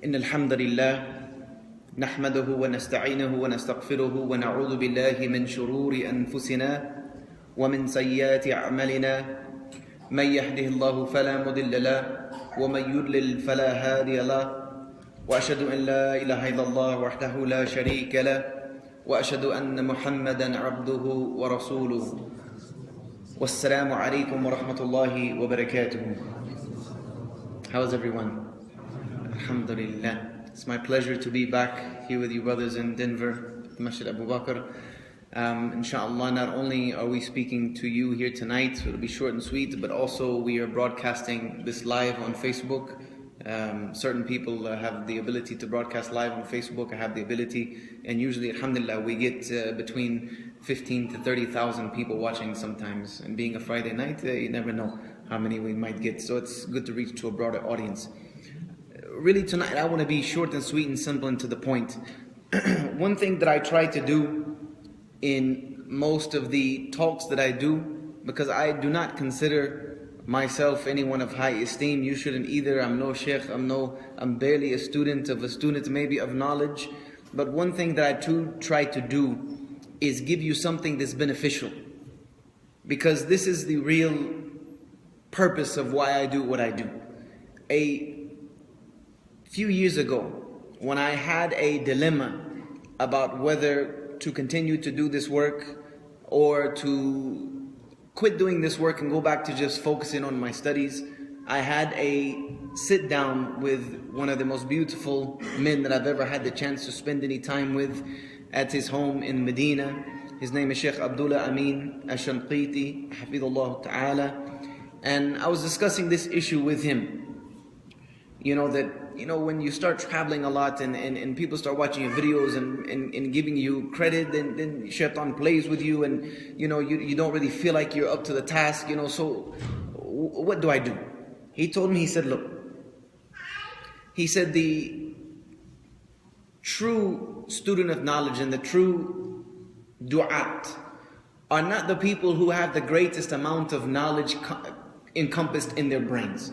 إن الحمد لله نحمده ونستعينه ونستغفره ونعوذ بالله من شرور أنفسنا ومن سيئات أعمالنا من يهده الله فلا مضل له ومن يضلل فلا هادي له وأشهد أن لا إله إلا الله وحده لا شريك له وأشهد أن محمدا عبده ورسوله والسلام عليكم ورحمة الله وبركاته. How's everyone? Alhamdulillah. It's my pleasure to be back here with you brothers in Denver, Masjid Abu Bakr. Inshallah, not only are we speaking to you here tonight, so it'll be short and sweet, but also we are broadcasting this live on Facebook. Certain people have the ability to broadcast live on Facebook. I have the ability, and usually, alhamdulillah, we get between 15 to 30,000 people watching sometimes. And being a Friday night, you never know how many we might get. So it's good to reach to a broader audience. Really tonight, I want to be short and sweet and simple and to the point. One thing that I try to do in most of the talks that I do, because I do not consider myself anyone of high esteem, you shouldn't either. I'm no sheikh, I'm barely a student of a student maybe of knowledge. But one thing that I try to do is give you something that's beneficial. Because this is the real purpose of why I do what I do. A few years ago, when I had a dilemma about whether to continue to do this work or to quit doing this work and go back to just focusing on my studies, I had a sit down with one of the most beautiful men that I've ever had the chance to spend any time with at his home in Medina. His name is Sheikh Abdullah Amin Ash-Shanqiti, Hafidullah Ta'ala. And I was discussing this issue with him. When you start traveling a lot and people start watching your videos and giving you credit, then shaitan plays with you, and you don't really feel like you're up to the task, so what do I do? He told me, he said, look, he said the true student of knowledge and the true du'at are not the people who have the greatest amount of knowledge encompassed in their brains.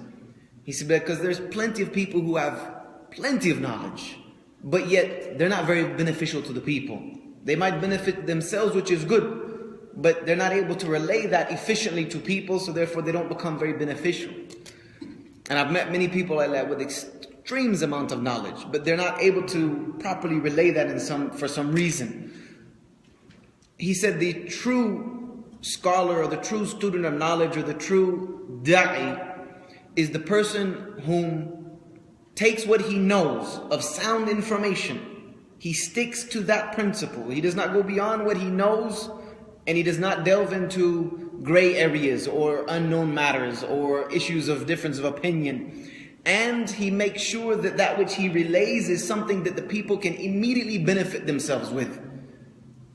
He said, because there's plenty of people who have plenty of knowledge, but yet they're not very beneficial to the people. They might benefit themselves, which is good, but they're not able to relay that efficiently to people, so therefore they don't become very beneficial. And I've met many people like that with extreme amount of knowledge, but they're not able to properly relay that for some reason. He said the true scholar or the true student of knowledge or the true da'i is the person whom takes what he knows of sound information. He sticks to that principle. He does not go beyond what he knows, and he does not delve into gray areas or unknown matters or issues of difference of opinion. And he makes sure that that which he relays is something that the people can immediately benefit themselves with.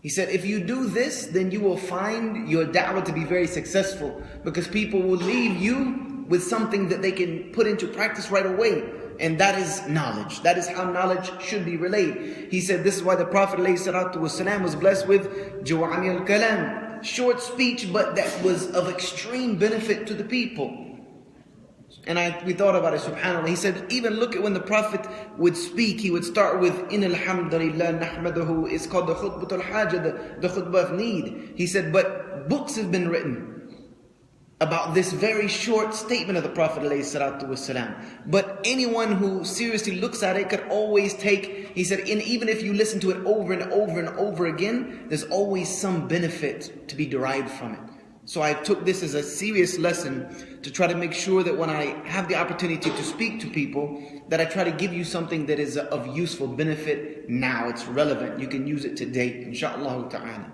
He said, if you do this, then you will find your da'wah to be very successful, because people will leave you with something that they can put into practice right away. And that is knowledge. That is how knowledge should be relayed. He said this is why the Prophet ﷺ was blessed with Jawami al-Kalam, short speech, but that was of extreme benefit to the people. And we thought about it, subhanAllah. He said, even look at when the Prophet would speak, he would start with, In alhamdulillah nahmaduhu. It's called the khutbatul hajah, the khutbah of need. He said, but books have been written about this very short statement of the Prophet ﷺ. But anyone who seriously looks at it could always take, he said, even if you listen to it over and over and over again, there's always some benefit to be derived from it. So I took this as a serious lesson to try to make sure that when I have the opportunity to speak to people, that I try to give you something that is of useful benefit now. It's relevant. You can use it today, inshaAllah ta'ala.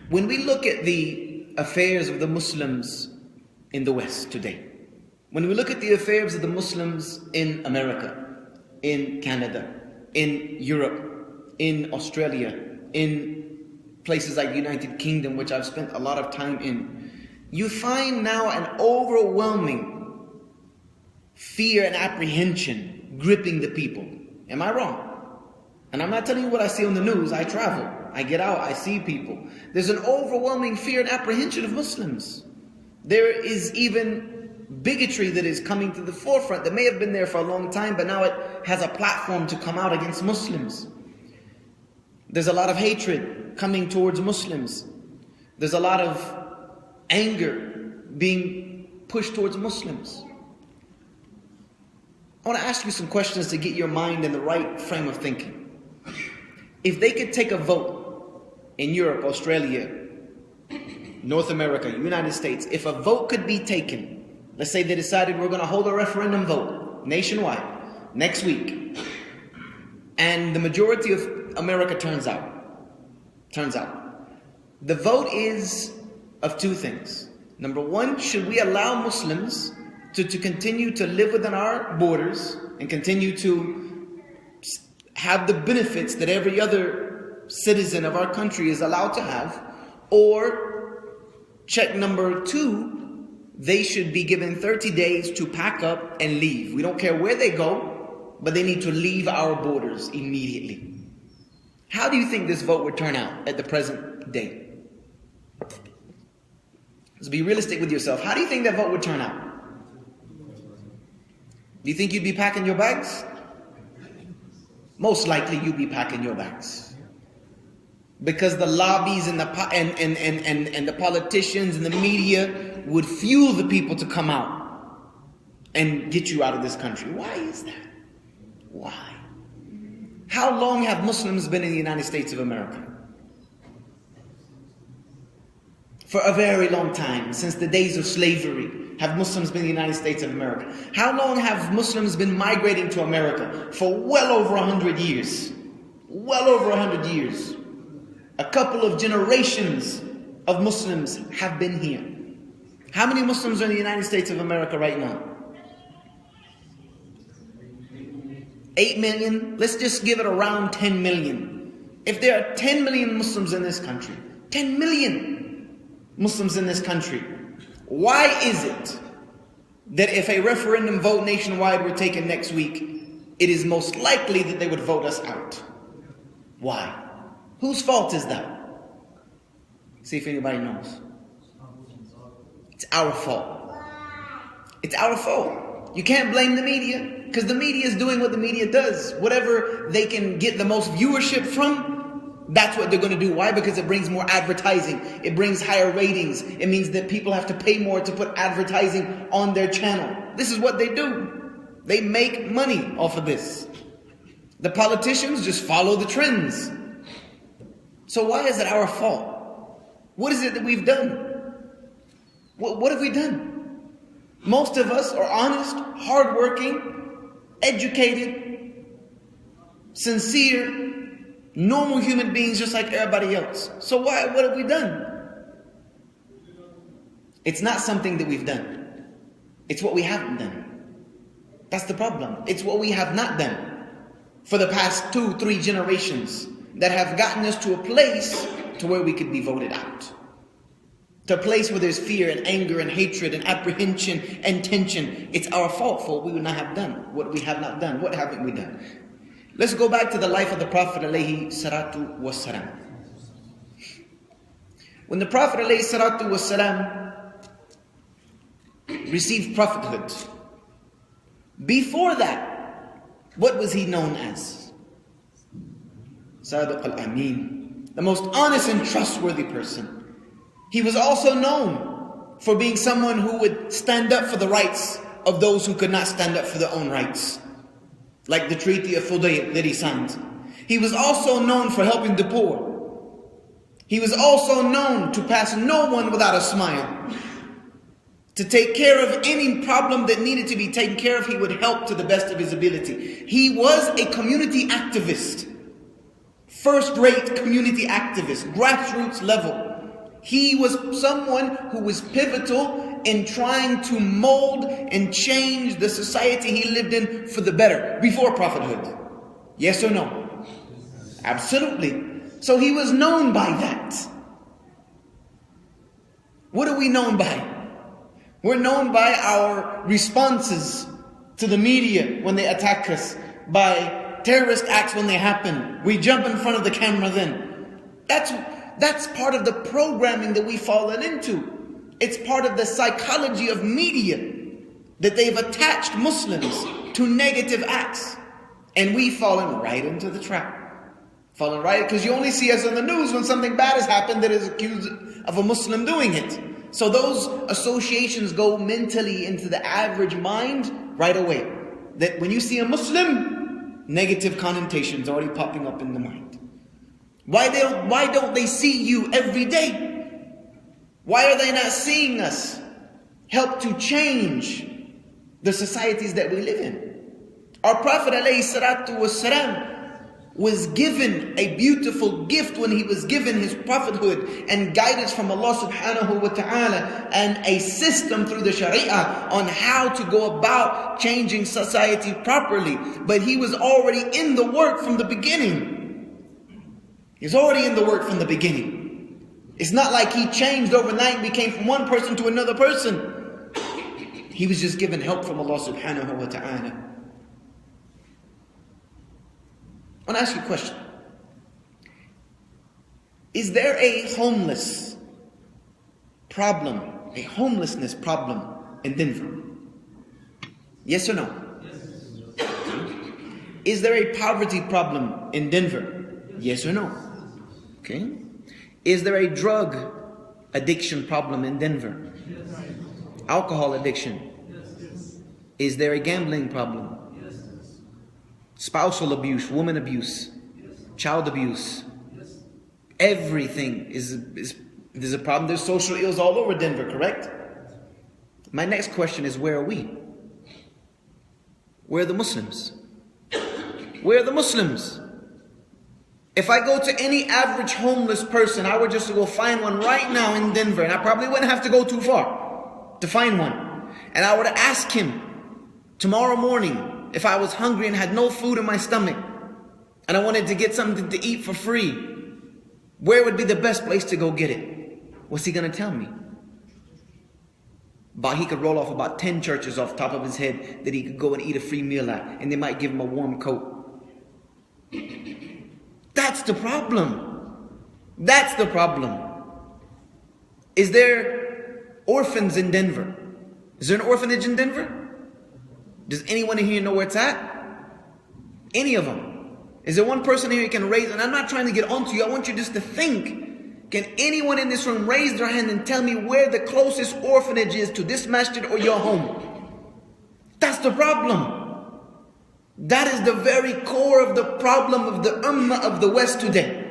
When we look at the affairs of the Muslims in the West today, when we look at the affairs of the Muslims in America, in Canada, in Europe, in Australia, in places like the United Kingdom, which I've spent a lot of time in, you find now an overwhelming fear and apprehension gripping the people. Am I wrong? And I'm not telling you what I see on the news. I travel. I get out, I see people. There's an overwhelming fear and apprehension of Muslims. There is even bigotry that is coming to the forefront that may have been there for a long time, but now it has a platform to come out against Muslims. There's a lot of hatred coming towards Muslims. There's a lot of anger being pushed towards Muslims. I want to ask you some questions to get your mind in the right frame of thinking. If they could take a vote in Europe, Australia, North America, United States, if a vote could be taken, let's say they decided we're going to hold a referendum vote nationwide next week, and the majority of America turns out. The vote is of two things. Number one, should we allow Muslims to continue to live within our borders and continue to have the benefits that every other citizen of our country is allowed to have? Or check number two, they should be given 30 days to pack up and leave. We don't care where they go, but they need to leave our borders immediately. How do you think this vote would turn out at the present day? Let's be realistic with yourself. How do you think that vote would turn out? Do you think you'd be packing your bags? Most likely you'd be packing your bags. Because the lobbies and the politicians and the media would fuel the people to come out and get you out of this country. Why is that? Why? How long have Muslims been in the United States of America? For a very long time, since the days of slavery, have Muslims been in the United States of America. How long have Muslims been migrating to America? For well over 100 years. Well over 100 years. A couple of generations of Muslims have been here. How many Muslims are in the United States of America right now? 8 million? Let's just give it around 10 million. If there are 10 million Muslims in this country, 10 million Muslims in this country, why is it that if a referendum vote nationwide were taken next week, it is most likely that they would vote us out? Why? Whose fault is that? See if anybody knows. It's our fault. It's our fault. You can't blame the media, because the media is doing what the media does. Whatever they can get the most viewership from, that's what they're going to do. Why? Because it brings more advertising. It brings higher ratings. It means that people have to pay more to put advertising on their channel. This is what they do. They make money off of this. The politicians just follow the trends. So why is it our fault? What is it that we've done? What have we done? Most of us are honest, hardworking, educated, sincere, normal human beings just like everybody else. So what have we done? It's not something that we've done. It's what we haven't done. That's the problem. It's what we have not done for the past 2-3 generations that have gotten us to a place to where we could be voted out. To a place where there's fear and anger and hatred and apprehension and tension. It's our fault for what we would not have done. What we have not done. What haven't we done? Let's go back to the life of the Prophet alayhi salatu wassalam. When the Prophet alayhi salatu wassalam received prophethood, before that, what was he known as? Sadiq al-Amin, the most honest and trustworthy person. He was also known for being someone who would stand up for the rights of those who could not stand up for their own rights. Like the Treaty of Hudaybiyyah that he signed. He was also known for helping the poor. He was also known to pass no one without a smile. To take care of any problem that needed to be taken care of, he would help to the best of his ability. He was a community activist. First-rate community activist, grassroots level. He was someone who was pivotal in trying to mold and change the society he lived in for the better before prophethood. Yes or no? Absolutely. So he was known by that. What are we known by? We're known by our responses to the media when they attack us, by terrorist acts when they happen. We jump in front of the camera then. That's part of the programming that we've fallen into. It's part of the psychology of media. that they've attached Muslims to negative acts. And we've fallen right into the trap. Fallen right, because you only see us on the news when something bad has happened that is accused of a Muslim doing it. So those associations go mentally into the average mind right away. That when you see a Muslim, negative connotations already popping up in the mind. Why don't they see you every day? Why are they not seeing us help to change the societies that we live in? Our Prophet ﷺ was given a beautiful gift when he was given his prophethood and guidance from Allah subhanahu wa ta'ala, and a system through the Sharia on how to go about changing society properly. But he was already in the work from the beginning. He's already in the work from the beginning. It's not like he changed overnight and became from one person to another person. He was just given help from Allah subhanahu wa ta'ala. I want to ask you a question. Is there a homelessness problem in Denver? Yes or no? Yes. Is there a poverty problem in Denver? Yes or no? Okay. Is there a drug addiction problem in Denver? Yes. Alcohol addiction? Yes. Is there a gambling problem? Spousal abuse, woman abuse, child abuse. Everything there's a problem. There's social ills all over Denver, correct? My next question is, where are we? Where are the Muslims? Where are the Muslims? If I go to any average homeless person, I were just to go find one right now in Denver, and I probably wouldn't have to go too far to find one. And I were to ask him tomorrow morning, if I was hungry and had no food in my stomach, and I wanted to get something to eat for free, where would be the best place to go get it? What's he going to tell me? He could roll off about 10 churches off the top of his head that he could go and eat a free meal at, and they might give him a warm coat. That's the problem. That's the problem. Is there orphans in Denver? Is there an orphanage in Denver? Does anyone in here know where it's at? Any of them? Is there one person here who can raise? And I'm not trying to get onto you. I want you just to think. Can anyone in this room raise their hand and tell me where the closest orphanage is to this masjid or your home? That's the problem. That is the very core of the problem of the ummah of the West today.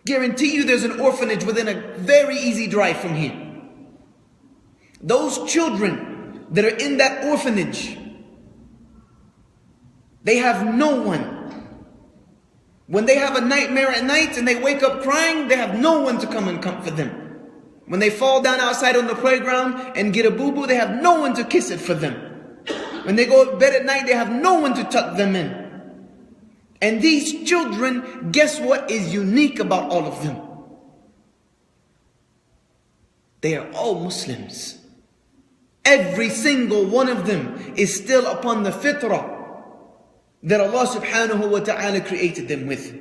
Guarantee you there's an orphanage within a very easy drive from here. Those children that are in that orphanage, they have no one. When they have a nightmare at night and they wake up crying, they have no one to come and comfort them. When they fall down outside on the playground and get a boo-boo, they have no one to kiss it for them. When they go to bed at night, they have no one to tuck them in. And these children, guess what is unique about all of them? They are all Muslims. Every single one of them is still upon the fitrah that Allah subhanahu wa ta'ala created them with,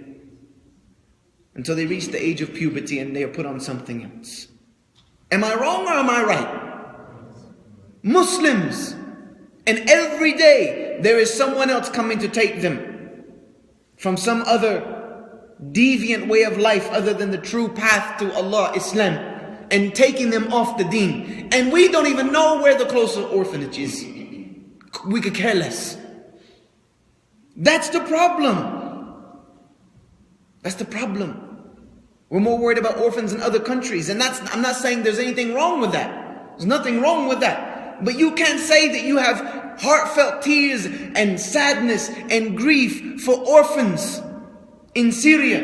until they reach the age of puberty and they are put on something else. Am I wrong or am I right? Muslims, and every day there is someone else coming to take them from some other deviant way of life other than the true path to Allah, Islam, and taking them off the deen. And we don't even know where the closest orphanage is. We could care less. That's the problem. That's the problem. We're more worried about orphans in other countries. And I'm not saying there's anything wrong with that. There's nothing wrong with that. But you can't say that you have heartfelt tears and sadness and grief for orphans in Syria,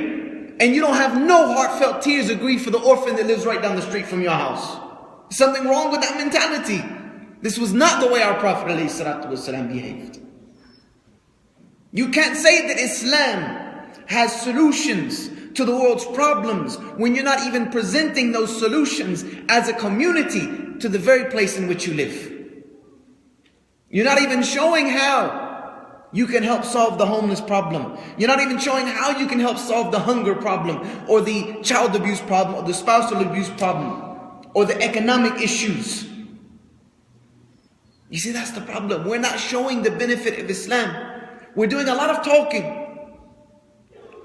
and you don't have no heartfelt tears or grief for the orphan that lives right down the street from your house. There's something wrong with that mentality. This was not the way our Prophet ﷺ behaved. You can't say that Islam has solutions to the world's problems when you're not even presenting those solutions as a community to the very place in which you live. You're not even showing how you can help solve the homeless problem. You're not even showing how you can help solve the hunger problem, or the child abuse problem, or the spousal abuse problem, or the economic issues. You see, that's the problem. We're not showing the benefit of Islam. We're doing a lot of talking.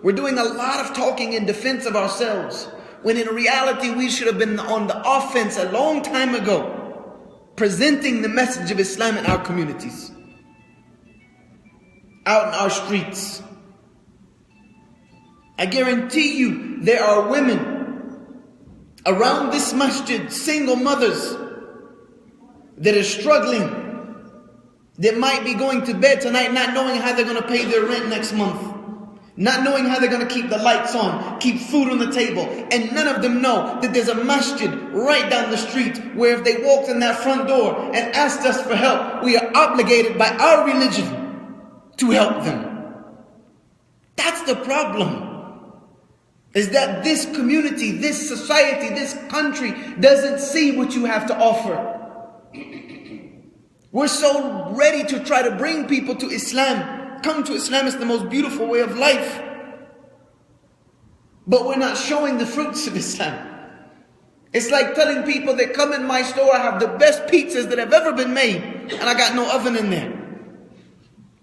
We're doing a lot of talking in defense of ourselves, when in reality we should have been on the offense a long time ago, presenting the message of Islam in our communities, out in our streets. I guarantee you there are women around this masjid, single mothers, that are struggling, that might be going to bed tonight not knowing how they're going to pay their rent next month, not knowing how they're going to keep the lights on, keep food on the table, and none of them know that there's a masjid right down the street where if they walked in that front door and asked us for help, we are obligated by our religion to help them. That's the problem. Is that this community, this society, this country doesn't see what you have to offer. We're so ready to try to bring people to Islam. Come to Islam, it's the most beautiful way of life. But we're not showing the fruits of Islam. It's like telling people that come in my store, I have the best pizzas that have ever been made, and I got no oven in there.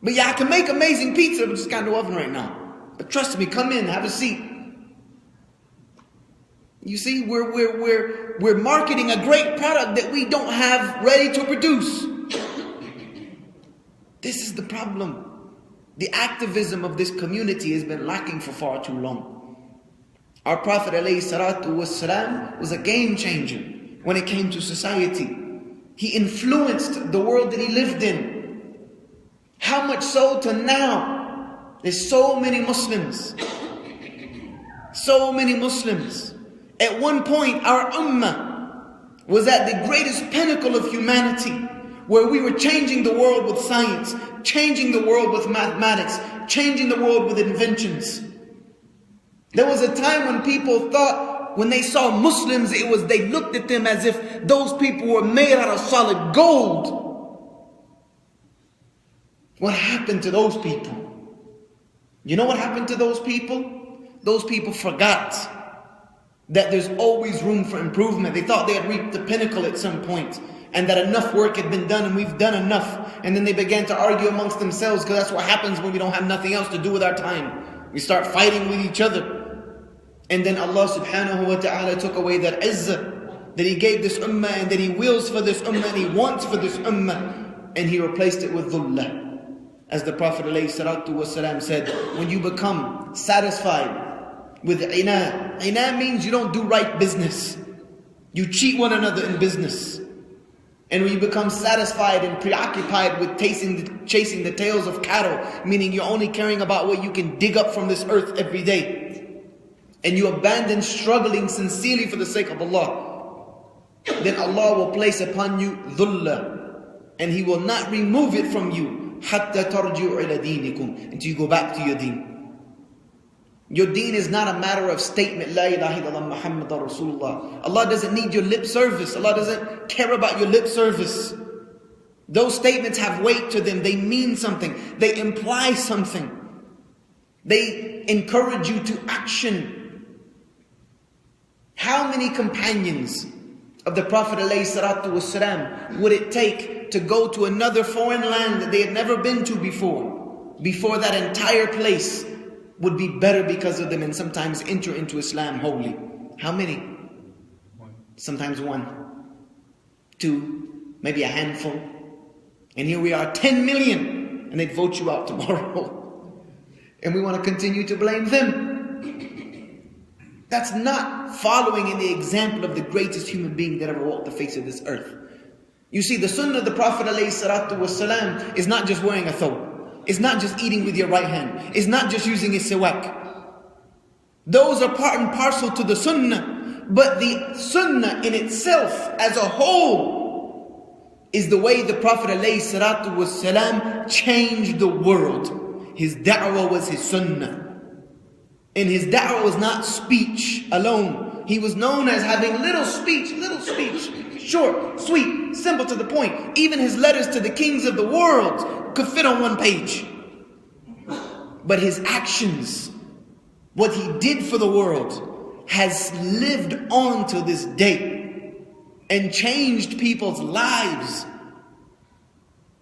But yeah, I can make amazing pizza, but just got no oven right now. But trust me, come in, have a seat. You see, we're marketing a great product that we don't have ready to produce. This is the problem. The activism of this community has been lacking for far too long. Our Prophet ﷺ was a game changer when it came to society. He influenced the world that he lived in. How much so to now, there's so many Muslims. So many Muslims. At one point, our ummah was at the greatest pinnacle of humanity, where we were changing the world with science, changing the world with mathematics, changing the world with inventions. There was a time when people thought, when they saw Muslims, they looked at them as if those people were made out of solid gold. What happened to those people? You know what happened to those people? Those people forgot that there's always room for improvement. They thought they had reached the pinnacle at some point, and that enough work had been done and we've done enough. And then they began to argue amongst themselves, because that's what happens when we don't have nothing else to do with our time. We start fighting with each other. And then Allah subhanahu wa ta'ala took away that izzah that He gave this ummah, and that He wills for this ummah, and He wants for this ummah, and He replaced it with dhullah. As the Prophet ﷺ said, when you become satisfied with ina means you don't do right business. You cheat one another in business. And when you become satisfied and preoccupied with chasing the tails of cattle, meaning you're only caring about what you can dig up from this earth every day, and you abandon struggling sincerely for the sake of Allah, then Allah will place upon you dhullah, and He will not remove it from you hatta tarji'u ila dinikum, until you go back to your deen. Your deen is not a matter of statement, La ilaha illallah Muhammadur Rasulullah. Allah doesn't need your lip service. Allah doesn't care about your lip service. Those statements have weight to them. They mean something. They imply something. They encourage you to action. How many companions of the Prophet ﷺ would it take to go to another foreign land that they had never been to before that entire place would be better because of them, and sometimes enter into Islam wholly? How many? Sometimes one, two, maybe a handful. And here we are, 10 million, and they'd vote you out tomorrow. And we want to continue to blame them. That's not following in the example of the greatest human being that ever walked the face of this earth. You see, the sunnah of the Prophet ﷺ is not just wearing a thobe. It's not just eating with your right hand. It's not just using a siwak. Those are part and parcel to the sunnah. But the sunnah in itself as a whole is the way the Prophet ﷺ changed the world. His da'wah was his sunnah. And his da'wah was not speech alone. He was known as having little speech. Short, sweet, simple, to the point. Even his letters to the kings of the world could fit on one page. But his actions, what he did for the world, has lived on to this day and changed people's lives.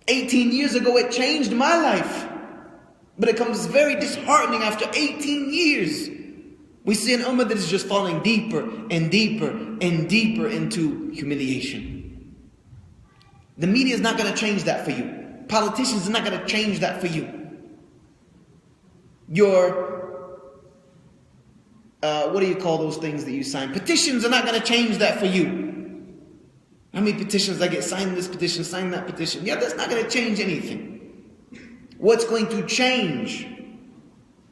18 years ago it changed my life. But it comes very disheartening after 18 years. We see an ummah that is just falling deeper and deeper and deeper into humiliation. The media is not going to change that for you. Politicians are not going to change that for you. Your, what do you call those things that you sign? Petitions are not going to change that for you. How many petitions I get? Sign this petition, sign that petition. Yeah, that's not going to change anything. What's going to change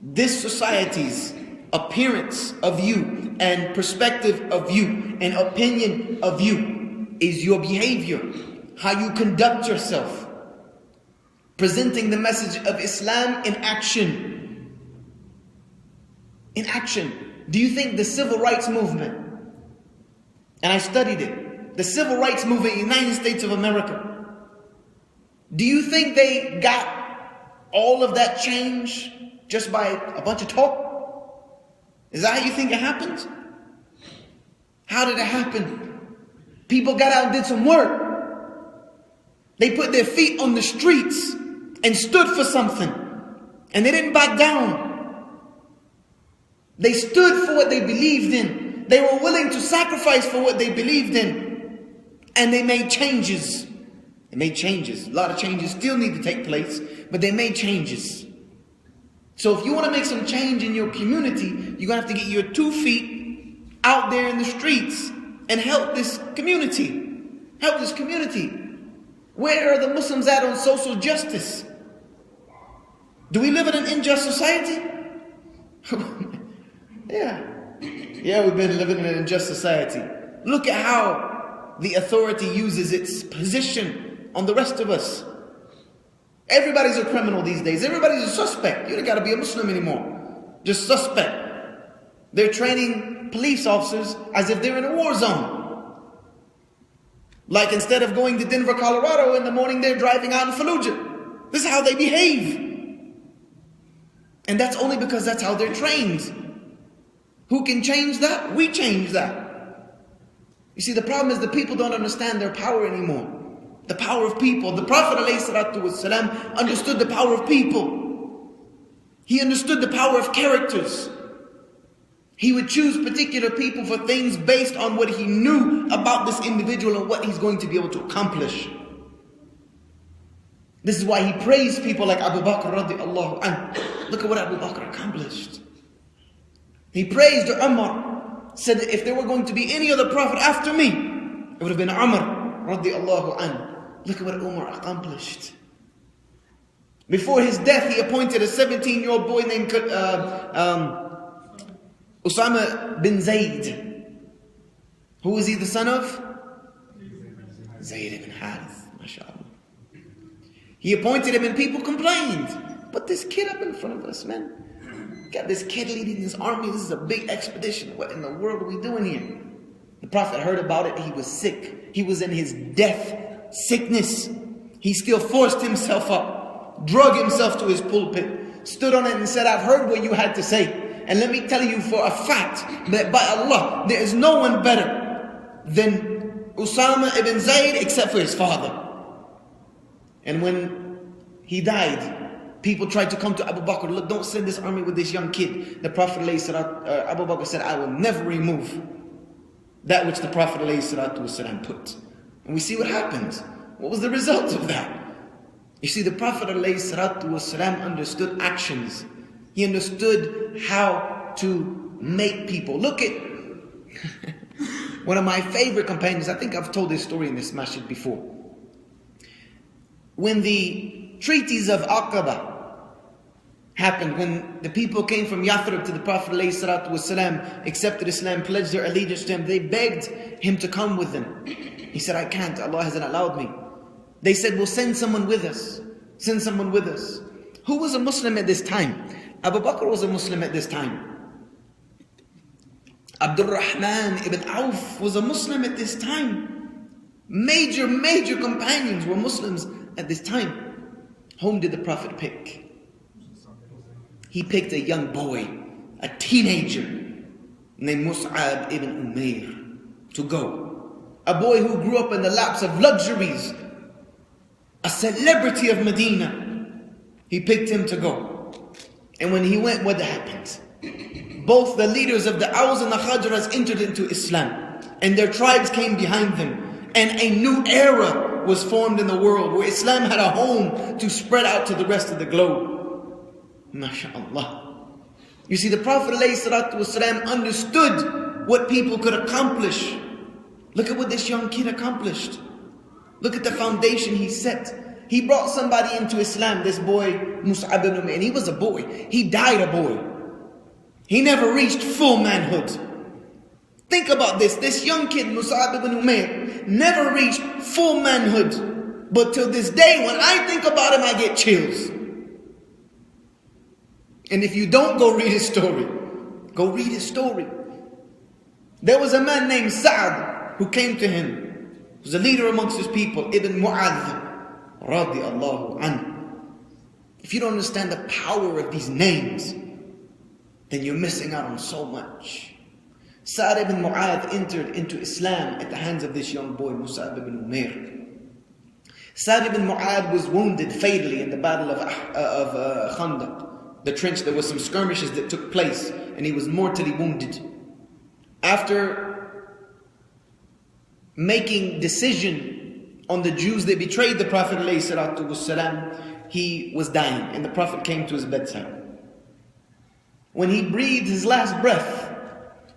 this society's appearance of you and perspective of you and opinion of you is your behavior, how you conduct yourself, presenting the message of Islam in action. In action. Do you think the civil rights movement, and I studied it, the civil rights movement in the United States of America, do you think they got all of that change just by a bunch of talk? Is that how you think it happened? How did it happen? People got out and did some work. They put their feet on the streets and stood for something. And they didn't back down. They stood for what they believed in. They were willing to sacrifice for what they believed in. And they made changes. They made changes. A lot of changes still need to take place, but they made changes. So if you want to make some change in your community, you're going to have to get your 2 feet out there in the streets and help this community. Help this community. Where are the Muslims at on social justice? Do we live in an unjust society? Yeah, we've been living in an unjust society. Look at how the authority uses its position on the rest of us. Everybody's a criminal these days. Everybody's a suspect. You don't got to be a Muslim anymore. Just suspect. They're training police officers as if they're in a war zone. Like instead of going to Denver, Colorado in the morning, they're driving out in Fallujah. This is how they behave. And that's only because that's how they're trained. Who can change that? We change that. You see, the problem is the people don't understand their power anymore. The power of people. The Prophet ﷺ understood the power of people. He understood the power of characters. He would choose particular people for things based on what he knew about this individual and what he's going to be able to accomplish. This is why he praised people like Abu Bakr radiallahu anhu. Look at what Abu Bakr accomplished. He praised Umar. Said that if there were going to be any other prophet after me, it would have been Umar radiallahu anhu. Look at what Umar accomplished. Before his death, he appointed a 17-year-old boy named Usama bin Zayd. Who was he the son of? Zayd ibn Harith. MashaAllah. He appointed him and people complained. Put this kid up in front of us, man. Got this kid leading this army. This is a big expedition. What in the world are we doing here? The Prophet heard about it. He was sick. He was in his death sickness. He still forced himself up, drug himself to his pulpit, stood on it and said, I've heard what you had to say. And let me tell you for a fact that by Allah, there is no one better than Usama ibn Zayd except for his father. And when he died, people tried to come to Abu Bakr. Look, don't send this army with this young kid. The Prophet Abu Bakr said, I will never remove that which the Prophet ﷺ put. And we see what happened. What was the result of that? You see, the Prophet ﷺ understood actions. He understood how to make people. Look at one of my favorite companions. I think I've told this story in this masjid before. When the treaties of Aqaba happened, when the people came from Yathrib to the Prophet ﷺ, accepted Islam, pledged their allegiance to him, they begged him to come with them. He said, I can't, Allah hasn't allowed me. They said, well, send someone with us. Send someone with us. Who was a Muslim at this time? Abu Bakr was a Muslim at this time. Abdul Rahman ibn Auf was a Muslim at this time. Major companions were Muslims at this time. Whom did the Prophet pick? He picked a young boy, a teenager, named Mus'ab ibn Umair, to go. A boy who grew up in the laps of luxuries. a celebrity of Medina. He picked him to go. And when he went, what happened? Both the leaders of the Aws and the Khazraj entered into Islam, and their tribes came behind them. And a new era was formed in the world where Islam had a home to spread out to the rest of the globe. MashaAllah. You see, the Prophet ﷺ understood what people could accomplish. Look at what this young kid accomplished. Look at the foundation he set. He brought somebody into Islam, this boy Mus'ab ibn Umair, and he was a boy. He died a boy. He never reached full manhood. Think about this. This young kid, Mus'ab ibn Umair, never reached full manhood. But till this day, when I think about him, I get chills. And if you don't, go read his story. Go read his story. There was a man named Sa'ad who came to him. He was a leader amongst his people, Ibn Mu'adh, radiallahu anhu. If you don't understand the power of these names, then you're missing out on so much. Sa'ad ibn Mu'adh entered into Islam at the hands of this young boy, Mus'ab ibn Umair. Sa'ad ibn Mu'adh was wounded fatally in the battle of Khandaq. The trench, there were some skirmishes that took place, and he was mortally wounded. After making decision on the Jews that betrayed the Prophet ﷺ, he was dying, and the Prophet came to his bedside. When he breathed his last breath,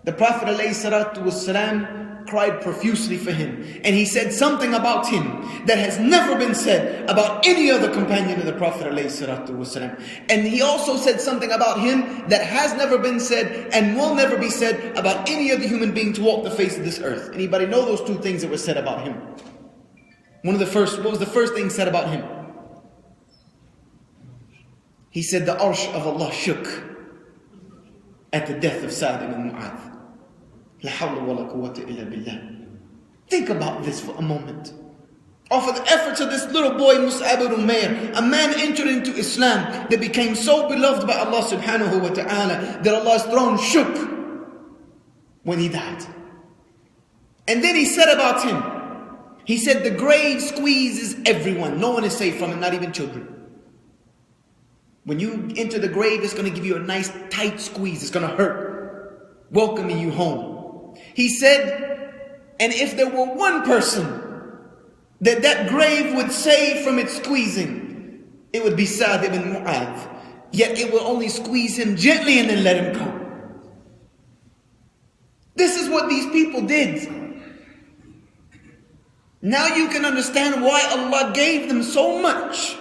the Prophet ﷺ cried profusely for him. And he said something about him that has never been said about any other companion of the Prophet ﷺ. And he also said something about him that has never been said and will never be said about any other human being to walk the face of this earth. Anybody know those two things that were said about him? What was the first thing said about him? He said the arsh of Allah shook at the death of Sa'ad ibn Mu'adh. La hawla wa la quwwata illa billah. Think about this for a moment. Off of the efforts of this little boy Mus'ab ibn Umair, a man entered into Islam that became so beloved by Allah subhanahu wa ta'ala that Allah's throne shook when he died. And then he said about him, he said the grave squeezes everyone. No one is safe from it, not even children. When you enter the grave, it's going to give you a nice tight squeeze. It's going to hurt, welcoming you home. He said, and if there were one person that grave would save from its squeezing, it would be Sa'ad ibn Mu'adh. Yet it will only squeeze him gently and then let him go. This is what these people did. Now you can understand why Allah gave them so much.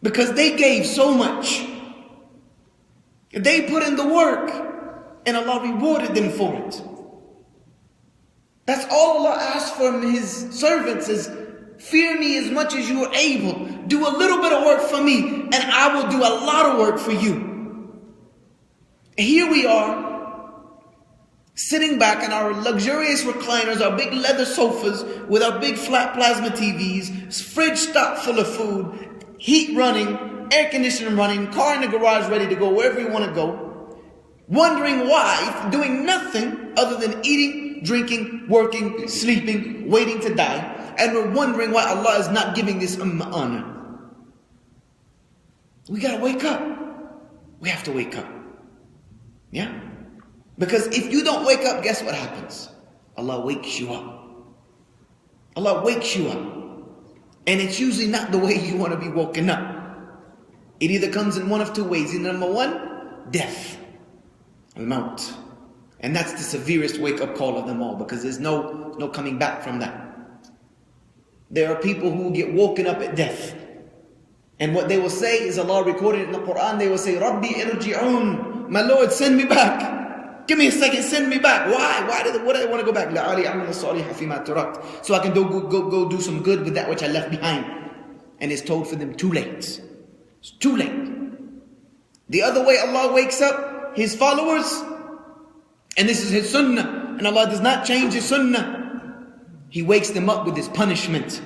Because they gave so much. They put in the work, and Allah rewarded them for it. That's all Allah asked from His servants is, fear me as much as you are able. Do a little bit of work for me, and I will do a lot of work for you. Here we are, sitting back in our luxurious recliners, our big leather sofas, with our big flat plasma TVs, fridge stocked full of food, heat running, air conditioning running, car in the garage ready to go wherever you want to go, wondering why, doing nothing other than eating, drinking, working, sleeping, waiting to die, and we're wondering why Allah is not giving this ummah honor. We got to wake up. We have to wake up. Yeah? Because if you don't wake up, guess what happens? Allah wakes you up. Allah wakes you up. And it's usually not the way you want to be woken up. It either comes in one of two ways. Either number one, death. Al-maut. And that's the severest wake-up call of them all, because there's no coming back from that. There are people who get woken up at death. And what they will say is, Allah recorded in the Quran, they will say, Rabbi irji'un, my Lord, send me back. Give me a second, send me back. Why? Why do I want to go back? So I can go do some good with that which I left behind. And it's told for them too late. It's too late. The other way Allah wakes up His followers, and this is His sunnah, and Allah does not change His sunnah. He wakes them up with His punishment.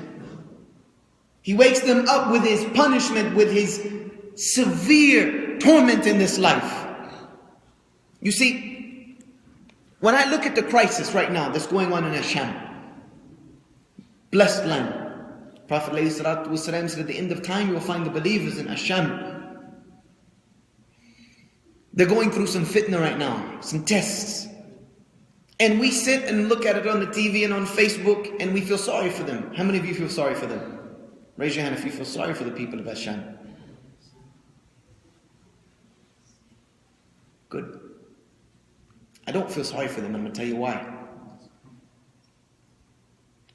He wakes them up with His punishment, with His severe torment in this life. You see, when I look at the crisis right now that's going on in Asham, blessed land, Prophet ﷺ said, at the end of time you will find the believers in Asham. They're going through some fitna right now, some tests. And we sit and look at it on the TV and on Facebook and we feel sorry for them. How many of you feel sorry for them? Raise your hand if you feel sorry for the people of Asham. Good. I don't feel sorry for them. I'm going to tell you why.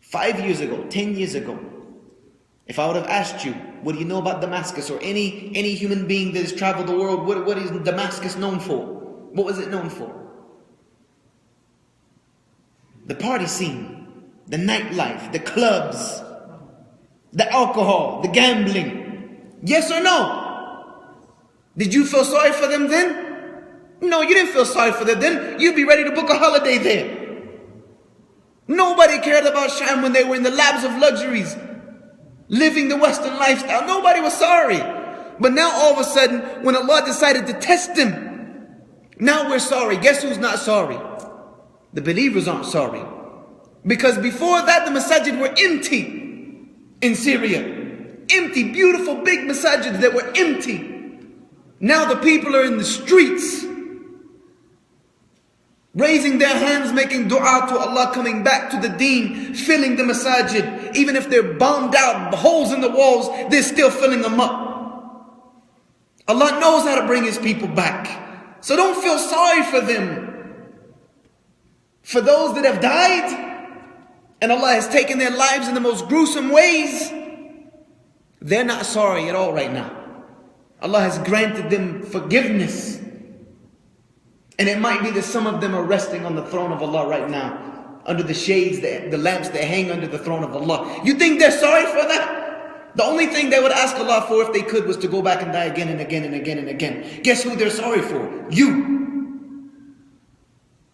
5 years ago, 10 years ago, if I would have asked you, what do you know about Damascus, or any human being that has traveled the world, what is Damascus known for? What was it known for? The party scene, the nightlife, the clubs, the alcohol, the gambling. Yes or no? Did you feel sorry for them then? No, you didn't feel sorry for them then. You'd be ready to book a holiday there. Nobody cared about Sham when they were in the labs of luxuries, living the Western lifestyle. Nobody was sorry. But now all of a sudden, when Allah decided to test them, now we're sorry. Guess who's not sorry? The believers aren't sorry. Because before that, the masajid were empty in Syria. Empty, beautiful, big masajids that were empty. Now the people are in the streets, raising their hands, making dua to Allah, coming back to the deen, filling the masajid. Even if they're bombed out, holes in the walls, they're still filling them up. Allah knows how to bring His people back. So don't feel sorry for them. For those that have died, and Allah has taken their lives in the most gruesome ways, they're not sorry at all right now. Allah has granted them forgiveness. And it might be that some of them are resting on the throne of Allah right now, under the shades, the lamps that hang under the throne of Allah. You think they're sorry for that? The only thing they would ask Allah for if they could was to go back and die again and again and again and again. Guess who they're sorry for? You.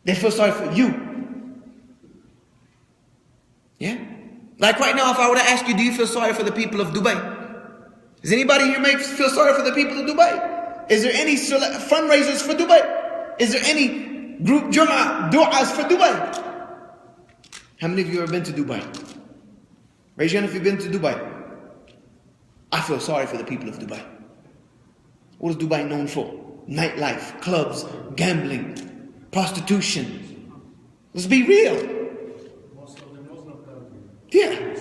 They feel sorry for you. Yeah? Like right now, if I were to ask you, do you feel sorry for the people of Dubai? Does anybody here feel sorry for the people of Dubai? Is there any fundraisers for Dubai? Is there any group Jum'ah du'as for Dubai? How many of you have been to Dubai? Raise your hand if you've been to Dubai. I feel sorry for the people of Dubai. What is Dubai known for? Nightlife, clubs, gambling, prostitution. Let's be real. Yeah.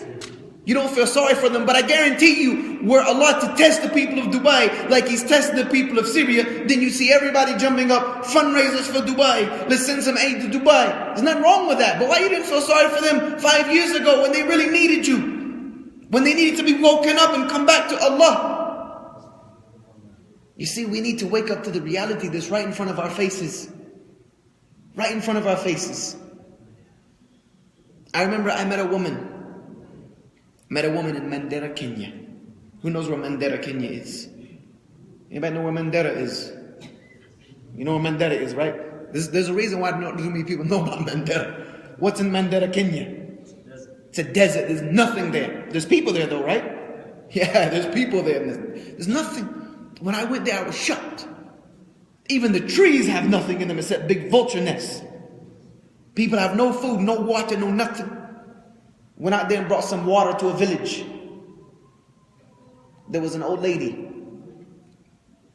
You don't feel sorry for them, but I guarantee you, were Allah to test the people of Dubai like He's tested the people of Syria, then you see everybody jumping up, fundraisers for Dubai, let's send some aid to Dubai. There's nothing wrong with that. But why you didn't feel sorry for them 5 years ago when they really needed you? When they needed to be woken up and come back to Allah? You see, we need to wake up to the reality that's right in front of our faces. Right in front of our faces. I remember I met a woman in Mandera, Kenya. Who knows where Mandera, Kenya is? Anybody know where Mandera is? You know where Mandera is, right? There's a reason why not too many people know about Mandera. What's in Mandera, Kenya? It's a desert. There's nothing there. There's people there though, right? Yeah, there's people there. There's nothing. When I went there, I was shocked. Even the trees have nothing in them except big vulture nests. People have no food, no water, no nothing. Went out there and brought some water to a village. There was an old lady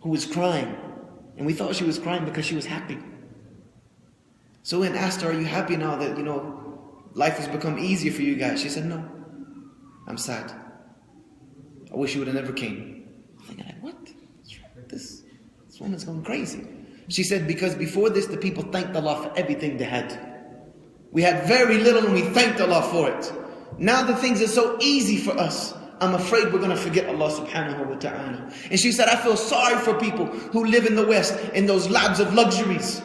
who was crying. And we thought she was crying because she was happy. So we asked her, are you happy now that, life has become easier for you guys? She said, no, I'm sad. I wish you would have never came. I'm thinking, like, what? This woman's going crazy. She said, because before this, the people thanked Allah for everything they had. We had very little and we thanked Allah for it. Now the things are so easy for us, I'm afraid we're going to forget Allah subhanahu wa ta'ala. And she said, I feel sorry for people who live in the West in those labs of luxuries,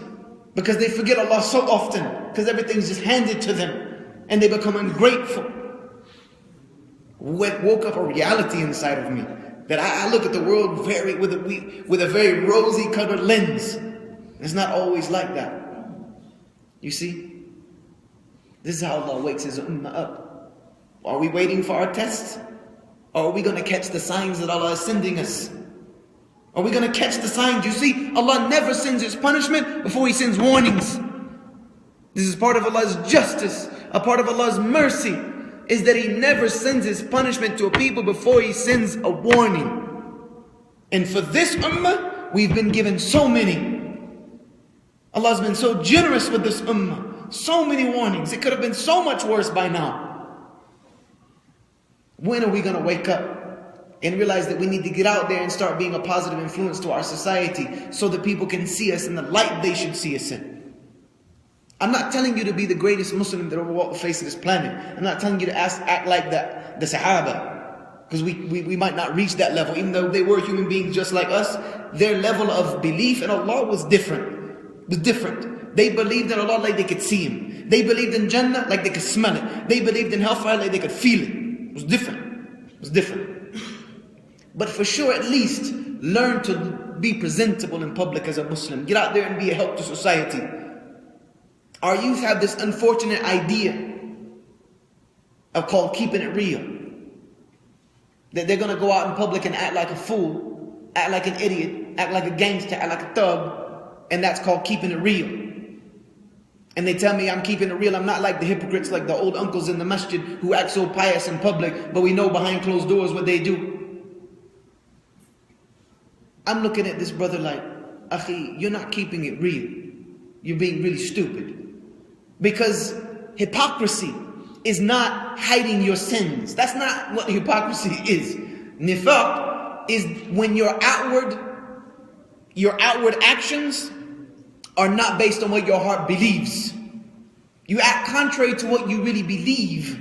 because they forget Allah so often, because everything's just handed to them and they become ungrateful. Woke up a reality inside of me that I look at the world with a very rosy colored lens. It's not always like that. You see? This is how Allah wakes His ummah up. Are we waiting for our tests? Or are we going to catch the signs that Allah is sending us? Are we going to catch the signs? You see, Allah never sends His punishment before He sends warnings. This is part of Allah's justice, a part of Allah's mercy. is that He never sends His punishment to a people before He sends a warning. And for this ummah, we've been given so many. Allah's been so generous with this ummah. So many warnings. It could have been so much worse by now. When are we going to wake up and realize that we need to get out there and start being a positive influence to our society so that people can see us in the light they should see us in? I'm not telling you to be the greatest Muslim that ever walked the face of this planet. I'm not telling you to act like the Sahaba, because we might not reach that level. Even though they were human beings just like us, their level of belief in Allah was different. They believed in Allah like they could see Him. They believed in Jannah like they could smell it. They believed in hellfire like they could feel it. It was different. But for sure, at least learn to be presentable in public as a Muslim. Get out there and be a help to society. Our youth have this unfortunate idea of called keeping it real. That they're going to go out in public and act like a fool, act like an idiot, act like a gangster, act like a thug, and that's called keeping it real. And they tell me I'm keeping it real. I'm not like the hypocrites, like the old uncles in the masjid who act so pious in public, but we know behind closed doors what they do. I'm looking at this brother like, Akhi, you're not keeping it real. You're being really stupid. Because hypocrisy is not hiding your sins. That's not what hypocrisy is. Nifaq is when your outward actions are not based on what your heart believes. You act contrary to what you really believe.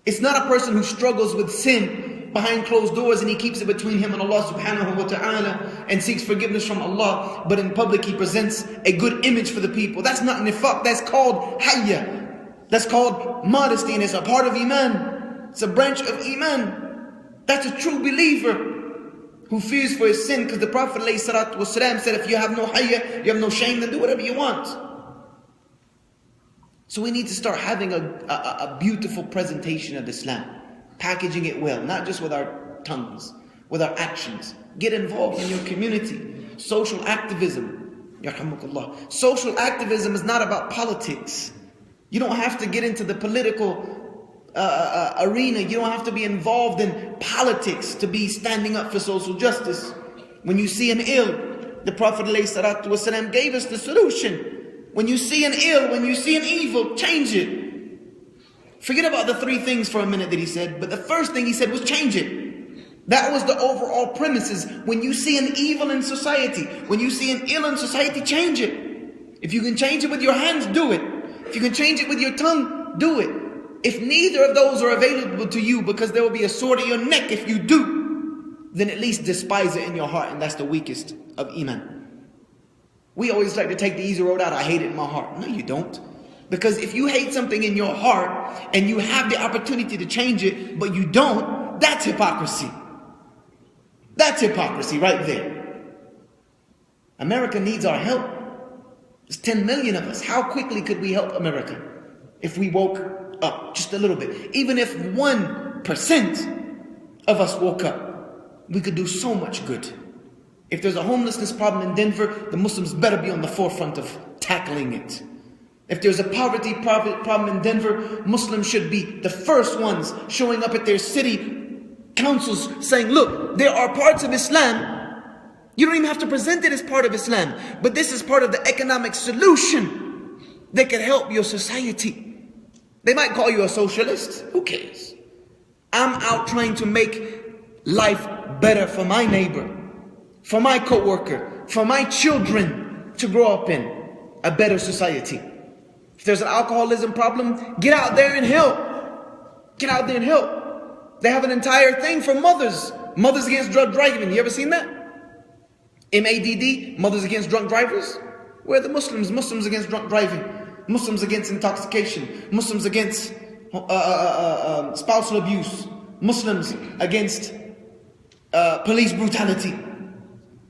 It's not a person who struggles with sin behind closed doors and he keeps it between him and Allah subhanahu wa ta'ala and seeks forgiveness from Allah, but in public he presents a good image for the people. That's not nifaq, that's called hayya. That's called modesty, and it's a part of iman. It's a branch of iman. That's a true believer who fears for his sin, because the Prophet ﷺ said, if you have no hayya, you have no shame, then do whatever you want. So we need to start having a beautiful presentation of Islam, packaging it well, not just with our tongues, with our actions. Get involved in your community. Social activism. Yarhamukallah. Social activism is not about politics. You don't have to get into the political arena. You don't have to be involved in politics to be standing up for social justice. When you see an ill, the Prophet ﷺ gave us the solution. When you see an ill, when you see an evil, change it. Forget about the three things for a minute that he said, but the first thing he said was change it. That was the overall premises. When you see an evil in society, when you see an ill in society, change it. If you can change it with your hands, do it. If you can change it with your tongue, do it. If neither of those are available to you, because there will be a sword in your neck if you do, then at least despise it in your heart, and that's the weakest of iman. We always like to take the easy road out. I hate it in my heart. No, you don't. Because if you hate something in your heart and you have the opportunity to change it, but you don't, that's hypocrisy. That's hypocrisy right there. America needs our help. There's 10 million of us. How quickly could we help America if we woke up just a little bit? Even if 1% of us woke up, we could do so much good. If there's a homelessness problem in Denver, the Muslims better be on the forefront of tackling it. If there's a poverty problem in Denver, Muslims should be the first ones showing up at their city councils saying, look, there are parts of Islam. You don't even have to present it as part of Islam, but this is part of the economic solution that can help your society. They might call you a socialist. Who cares? I'm out trying to make life better for my neighbor, for my co-worker, for my children to grow up in a better society. If there's an alcoholism problem, get out there and help. Get out there and help. They have an entire thing for mothers. Mothers Against Drug Driving. You ever seen that? MADD, Mothers Against Drunk Drivers. Where are the Muslims? Muslims against drunk driving. Muslims against intoxication. Muslims against spousal abuse. Muslims against police brutality.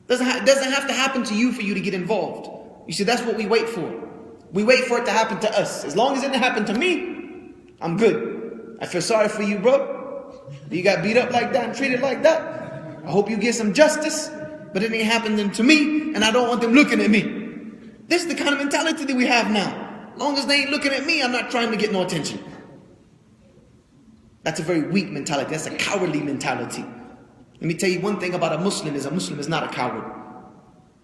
Doesn't have to happen to you for you to get involved. You see, that's what we wait for. We wait for it to happen to us. As long as it didn't happen to me, I'm good. I feel sorry for you, bro. You got beat up like that and treated like that. I hope you get some justice, but it ain't happening to me, and I don't want them looking at me. This is the kind of mentality that we have now. As long as they ain't looking at me, I'm not trying to get no attention. That's a very weak mentality. That's a cowardly mentality. Let me tell you one thing about a Muslim is not a coward.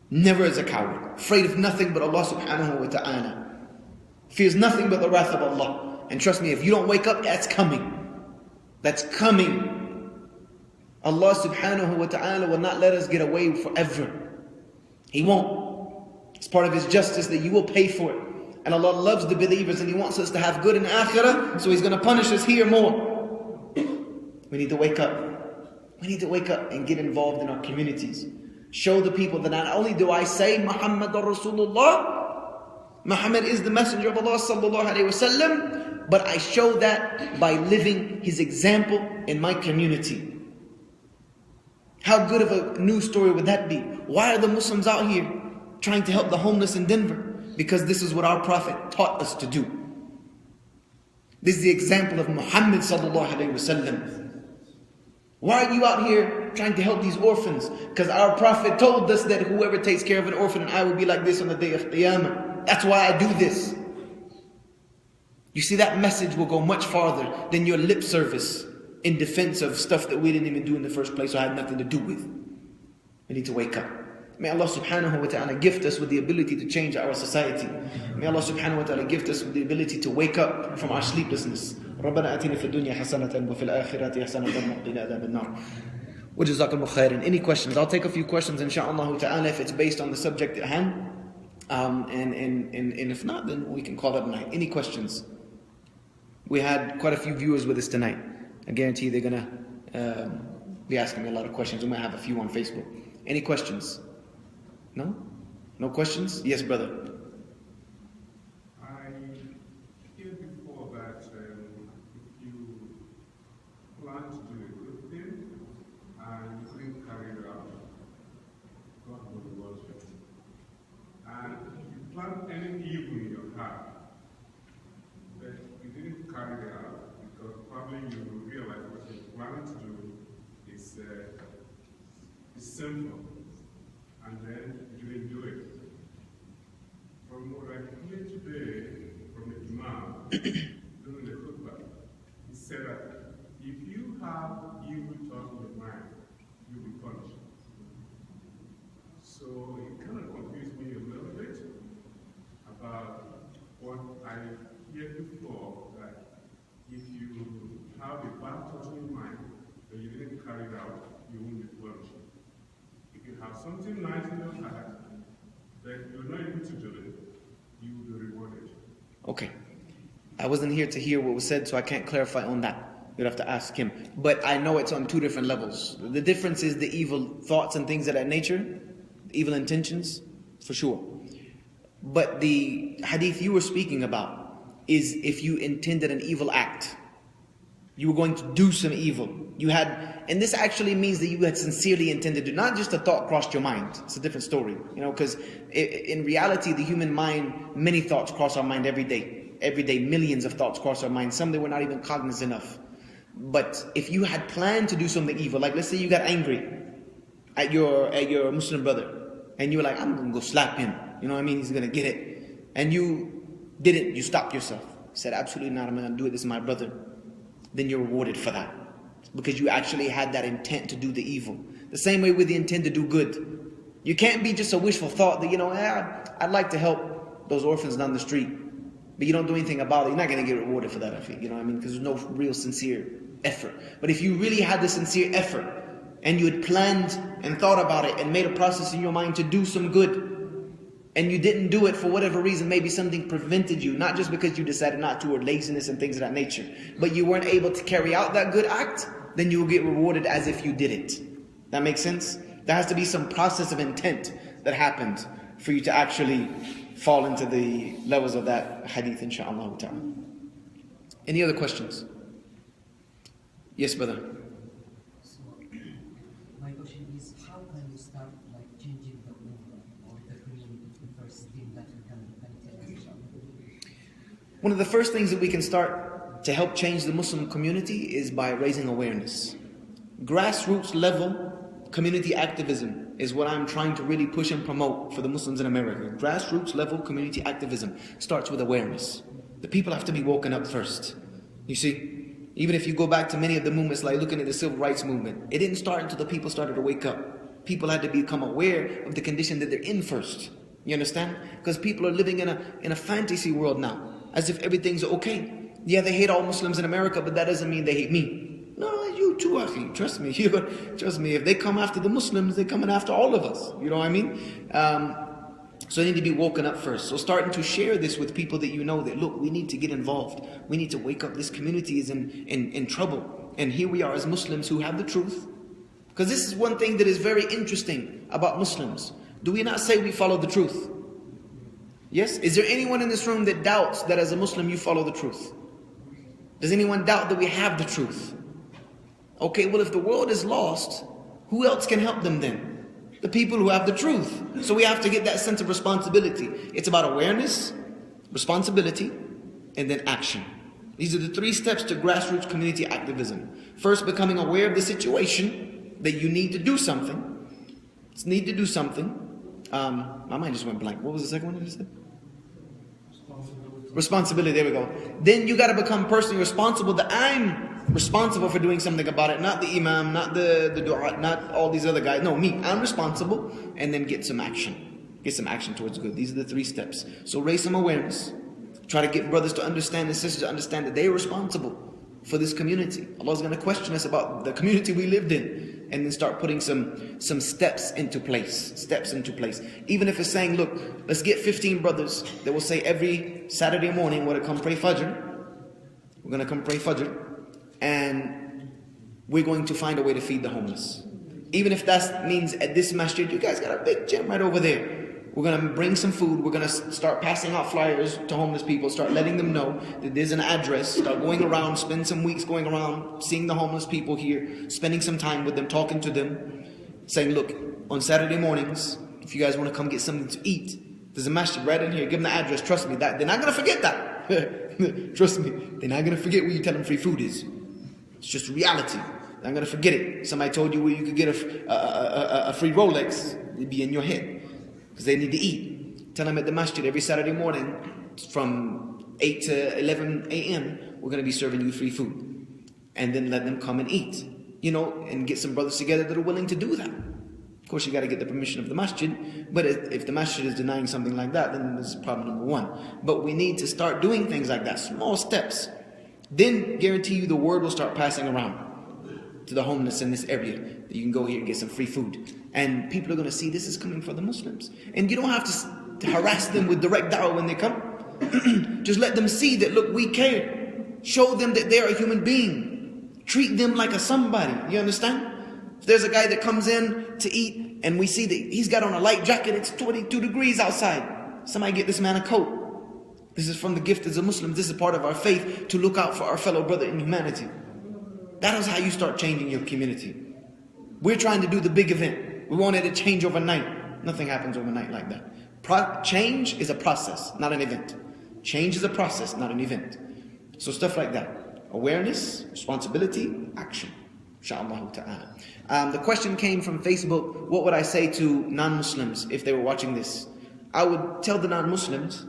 Never is a coward. Afraid of nothing but Allah subhanahu wa ta'ala. Fears nothing but the wrath of Allah. And trust me, if you don't wake up, that's coming. That's coming. Allah subhanahu wa ta'ala will not let us get away forever. He won't. It's part of His justice that you will pay for it. And Allah loves the believers and He wants us to have good in akhirah, so He's going to punish us here more. We need to wake up. We need to wake up and get involved in our communities. Show the people that not only do I say Muhammadur Rasulullah, Muhammad is the messenger of Allah sallallahu alaihi wasallam, but I show that by living his example in my community. How good of a news story would that be? Why are the Muslims out here trying to help the homeless in Denver? Because this is what our Prophet taught us to do. This is the example of Muhammad sallallahu alaihi wasallam. Why are you out here trying to help these orphans? Because our Prophet told us that whoever takes care of an orphan and I will be like this on the day of Qiyamah. That's why I do this. You see, that message will go much farther than your lip service in defense of stuff that we didn't even do in the first place or had nothing to do with. We need to wake up. May Allah subhanahu wa ta'ala gift us with the ability to change our society. May Allah subhanahu wa ta'ala gift us with the ability to wake up from our sleeplessness. ربنا آتنا في الدنيا حسنة وفي الآخرة حسنة وقنا عذاب النار. وجزاكم خيرا. Any questions? I'll take a few questions inshaAllah ta'ala if it's based on the subject at hand. And if not, then we can call it a night. Any questions? We had quite a few viewers with us tonight. I guarantee they're going to be asking me a lot of questions. We might have a few on Facebook. Any questions? No? No questions? Yes, brother. I heard before that if you plan to do a good thing and you couldn't carry it out, God will reward you. And if you plan any evil in your heart, but you didn't carry it out, because probably you will realize what you're planning to do is sinful. And then you didn't do it. From what I hear today from the Imam during the khutbah, he said that if you have evil thoughts in your mind, you'll be punished. So it kind of confused me a little bit about what I heard before, that if you have a bad thought in your mind but you didn't carry it out, you won't be punished. If you have something nice in your heart that you're not able to do it, you will be rewarded. Okay. I wasn't here to hear what was said, so I can't clarify on that. You'd have to ask him. But I know it's on two different levels. The difference is the evil thoughts and things of that nature, evil intentions, for sure. But the hadith you were speaking about is if you intended an evil act. You were going to do some evil. You had, and this actually means that you had sincerely intended to, not just a thought crossed your mind. It's a different story, because in reality, the human mind, many thoughts cross our mind every day. Every day, millions of thoughts cross our mind. Some that we're not even cognizant of. But if you had planned to do something evil, like let's say you got angry at your Muslim brother, and you were like, I'm going to go slap him. You know what I mean? He's going to get it. And you didn't. You stopped yourself. You said, absolutely not. I'm going to do it. This is my brother. Then you're rewarded for that. Because you actually had that intent to do the evil. The same way with the intent to do good. You can't be just a wishful thought that, I'd like to help those orphans down the street. But you don't do anything about it. You're not going to get rewarded for that, I think. You know what I mean? Because there's no real sincere effort. But if you really had the sincere effort, and you had planned and thought about it, and made a process in your mind to do some good, and you didn't do it for whatever reason, maybe something prevented you, not just because you decided not to, or laziness and things of that nature, but you weren't able to carry out that good act, then you will get rewarded as if you did it. That makes sense? There has to be some process of intent that happened for you to actually fall into the levels of that hadith, inshaAllah ta'ala. Any other questions? Yes, brother. My question is, how can you start changing the movement or the community, the first thing that we can tell? One of the first things that we can start to help change the Muslim community is by raising awareness. Grassroots level community activism is what I'm trying to really push and promote for the Muslims in America. Grassroots level community activism starts with awareness. The people have to be woken up first. You see, Even if you go back to many of the movements, like looking at the civil rights movement, it didn't start until the people started to wake up. People had to become aware of the condition that they're in first. You understand? Because people are living in a fantasy world now, as if everything's okay. Yeah, they hate all Muslims in America, but that doesn't mean they hate me. No, you too, Akhi. Trust me. Trust me. If they come after the Muslims, they're coming after all of us. You know what I mean? So they need to be woken up first. So starting to share this with people that you know that, look, we need to get involved. We need to wake up. This community is in trouble. And here we are as Muslims who have the truth. Because this is one thing that is very interesting about Muslims. Do we not say we follow the truth? Yes? Is there anyone in this room that doubts that as a Muslim you follow the truth? Does anyone doubt that we have the truth? Okay, well if the world is lost, who else can help them then? The people who have the truth. So we have to get that sense of responsibility. It's about awareness, responsibility, and then action. These are the 3 steps to grassroots community activism. First, becoming aware of the situation, that you need to do something. It's need to do something. My mind just went blank. What was the second one that I said? Responsibility, there we go. Then you got to become personally responsible, that I'm responsible for doing something about it. Not the imam, not the dua, not all these other guys. No, me. I'm responsible. And then get some action. Get some action towards good. These are the 3 steps. So raise some awareness. Try to get brothers to understand and sisters to understand that they are responsible for this community. Allah's going to question us about the community we lived in. And then start putting some steps into place. Steps into place. Even if it's saying, look, let's get 15 brothers that will say every Saturday morning, we're going to come pray Fajr. We're going to come pray Fajr. And we're going to find a way to feed the homeless. Even if that means at this masjid, you guys got a big gym right over there. We're going to bring some food. We're going to start passing out flyers to homeless people. Start letting them know that there's an address. Start going around, spend some weeks going around, seeing the homeless people here, spending some time with them, talking to them, saying, look, on Saturday mornings, if you guys want to come get something to eat, there's a masjid right in here. Give them the address. Trust me, that they're not going to forget that. Trust me, they're not going to forget where you tell them free food is. It's just reality. They're not going to forget it. Somebody told you where you could get a free Rolex. It'd be in your head. Because they need to eat. Tell them at the masjid every Saturday morning from 8 to 11 a.m. we're going to be serving you free food. And then let them come and eat. You know, and get some brothers together that are willing to do that. Of course, you got to get the permission of the masjid. But if the masjid is denying something like that, then this is problem number 1. But we need to start doing things like that. Small steps. Then guarantee you the word will start passing around to the homeless in this area. That you can go here and get some free food. And people are going to see this is coming from the Muslims. And you don't have to harass them with direct da'wah when they come. Just let them see that, look, we care. Show them that they're a human being. Treat them like a somebody. You understand? If there's a guy that comes in to eat and we see that he's got on a light jacket, it's 22 degrees outside. Somebody get this man a coat. This is from the gift as a Muslim. This is part of our faith to look out for our fellow brother in humanity. That is how you start changing your community. We're trying to do the big event. We want it to change overnight. Nothing happens overnight like that. Change is a process, not an event. Change is a process, not an event. So stuff like that. Awareness, responsibility, action. Inshallah ta'ala. The question came from Facebook, what would I say to non-Muslims if they were watching this? I would tell the non-Muslims,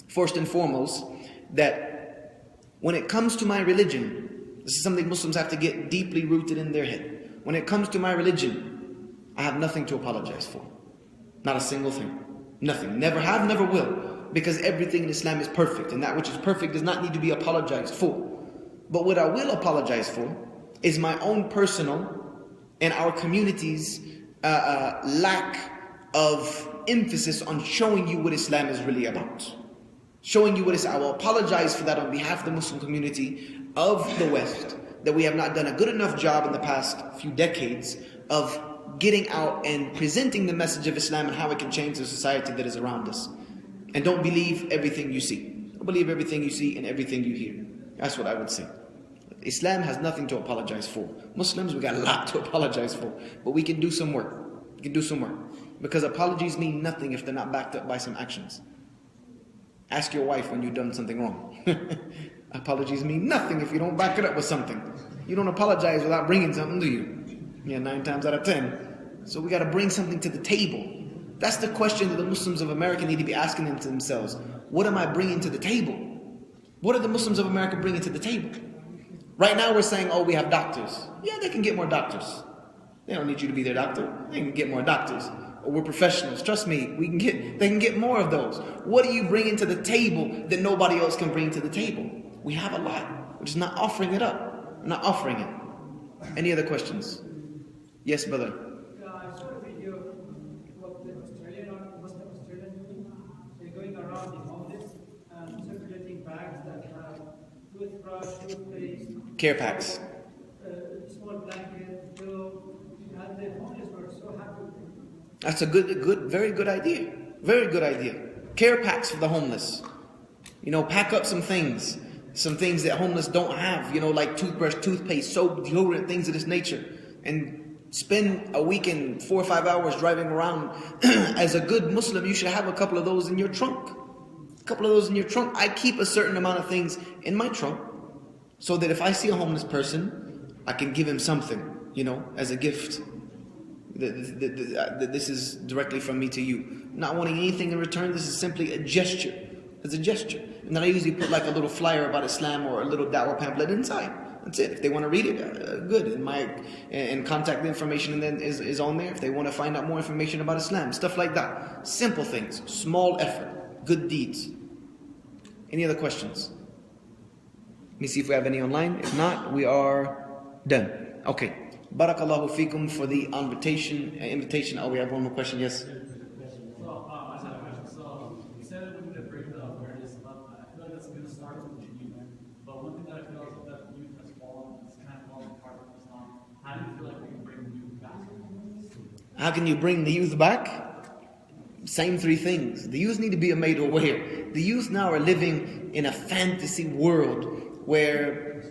first and foremost, that when it comes to my religion, this is something Muslims have to get deeply rooted in their head. When it comes to my religion, I have nothing to apologize for. Not a single thing. Nothing. Never have, never will. Because everything in Islam is perfect. And that which is perfect does not need to be apologized for. But what I will apologize for is my own personal and our community's lack of emphasis on showing you what Islam is really about. Showing you what I will apologize for that on behalf of the Muslim community of the West. That we have not done a good enough job in the past few decades of getting out and presenting the message of Islam and how it can change the society that is around us. And don't believe everything you see. Don't believe everything you see and everything you hear. That's what I would say. Islam has nothing to apologize for. Muslims, we got a lot to apologize for. But we can do some work. We can do some work. Because apologies mean nothing if they're not backed up by some actions. Ask your wife when you've done something wrong. Apologies mean nothing if you don't back it up with something. You don't apologize without bringing something, do you? Yeah, 9 times out of 10. So we got to bring something to the table. That's the question that the Muslims of America need to be asking themselves. What am I bringing to the table? What are the Muslims of America bringing to the table? Right now we're saying, oh, we have doctors. Yeah, they can get more doctors. They don't need you to be their doctor. They can get more doctors. Or we're professionals. Trust me, they can get more of those. What are you bringing to the table that nobody else can bring to the table? We have a lot. We're just not offering it up. We're not offering it. Any other questions? Yes, brother. I saw a video of what the Muslim Australian doing. They're going around the homeless and circulating bags that have toothbrush, toothpaste, Care packs. small blanket, pillow, and the homeless were so happy with it. That's a very good idea. Very good idea. Care packs for the homeless. Pack up some things that homeless don't have, like toothbrush, toothpaste, soap, deodorant, things of this nature. And spend a weekend, 4 or 5 hours driving around. As a good Muslim, you should have a couple of those in your trunk. A couple of those in your trunk. I keep a certain amount of things in my trunk so that if I see a homeless person, I can give him something, as a gift. This is directly from me to you. Not wanting anything in return, this is simply a gesture. It's a gesture. And then I usually put like a little flyer about Islam or a little da'wah pamphlet inside. That's it. If they want to read it, good. And contact information and then is on there. If they want to find out more information about Islam, stuff like that. Simple things, small effort, good deeds. Any other questions? Let me see if we have any online. If not, we are done. Okay. Barakallahu fikum for the invitation. Oh, we have one more question. Yes. So, I just have a question. So, you said we're going to bring the awareness up. I feel like that's going to start with the youth. But one thing that I feel is that youth has fallen, it's kind of fallen apart from Islam. How do you feel like we can bring the youth back? How can you bring the youth back? Same three things. The youth need to be made aware. The youth now are living in a fantasy world where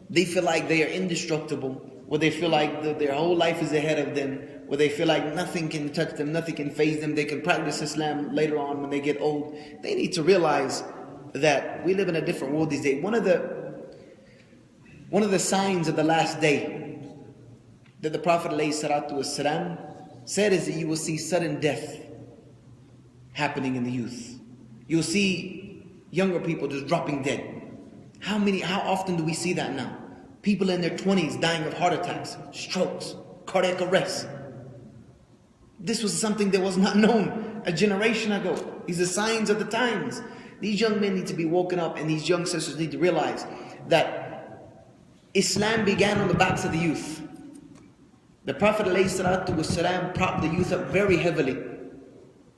they feel like they are indestructible, where they feel like their whole life is ahead of them, where they feel like nothing can touch them, nothing can faze them. They can practice Islam later on when they get old. They need to realize that we live in a different world these days. One of the signs of the last day that the Prophet ﷺ said is that you will see sudden death happening in the youth. You'll see younger people just dropping dead. How often do we see that now? People in their 20s dying of heart attacks, strokes, cardiac arrest. This was something that was not known a generation ago. These are signs of the times. These young men need to be woken up, and these young sisters need to realize that Islam began on the backs of the youth. The Prophet ﷺ propped the youth up very heavily.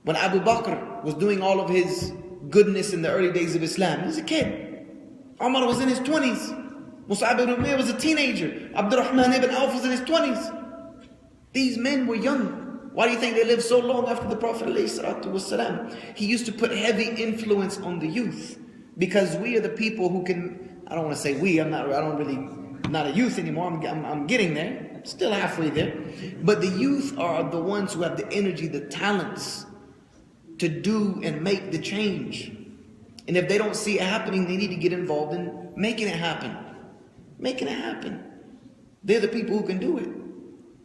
When Abu Bakr was doing all of his goodness in the early days of Islam, he was a kid. Umar was in his 20s. Mus'ab ibn Umayyah was a teenager. Abdurrahman ibn Auf was in his 20s. These men were young. Why do you think they lived so long after the Prophet ﷺ? He used to put heavy influence on the youth, because we are the people who can, I don't want to say we, I'm not a youth anymore, I'm getting there, I'm still halfway there. But the youth are the ones who have the energy, the talents to do and make the change. And if they don't see it happening, they need to get involved in making it happen. Making it happen. They're the people who can do it.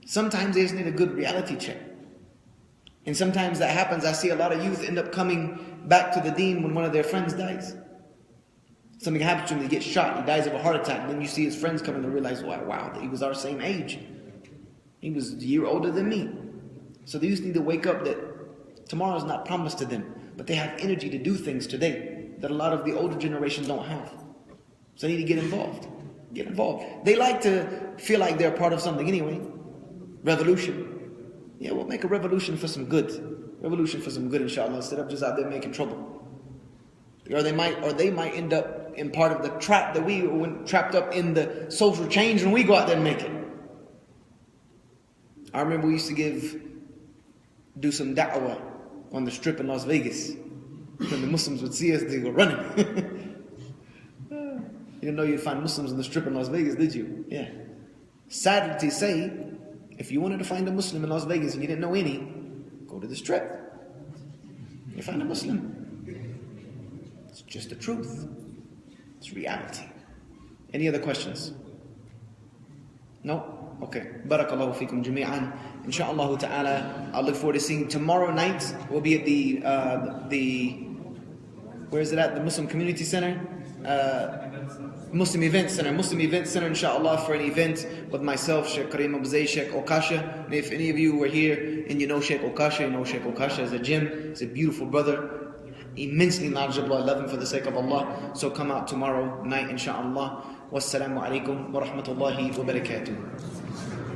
Sometimes they just need a good reality check. And sometimes that happens. I see a lot of youth end up coming back to the deen when one of their friends dies. Something happens to him, he gets shot, he dies of a heart attack. And then you see his friends coming to realize, wow, he was our same age. He was a year older than me. So they just need to wake up that tomorrow is not promised to them. But they have energy to do things today that a lot of the older generation don't have. So they need to get involved. Get involved. They like to feel like they're part of something anyway. Revolution. Yeah, we'll make a revolution for some good. Revolution for some good, inshallah, instead of just out there making trouble. Or they might end up in part of the trap that we were trapped up in, the social change when we go out there and make it. I remember we used to do some da'wah on the strip in Las Vegas. When the Muslims would see us, they go running. You didn't know you'd find Muslims in the strip in Las Vegas, did you? Yeah. Sadly to say, if you wanted to find a Muslim in Las Vegas and you didn't know any, go to the strip. You find a Muslim. It's just the truth. It's reality. Any other questions? No? Okay. Barakallahu fikum jami'an. Insha'Allah ta'ala, I'll look forward to seeing tomorrow night. We'll be at the where is it at? The Muslim Community Center. Muslim Event Center inshallah, for an event with myself, Sheikh Kareem Abu Zayd, Sheikh Okasha. And if any of you were here and you know Sheikh Okasha is a gem, he's a beautiful brother, immensely knowledgeable. I love him for the sake of Allah. So come out tomorrow night inshallah. Wassalamu alaikum wa rahmatullahi wa barakatuh.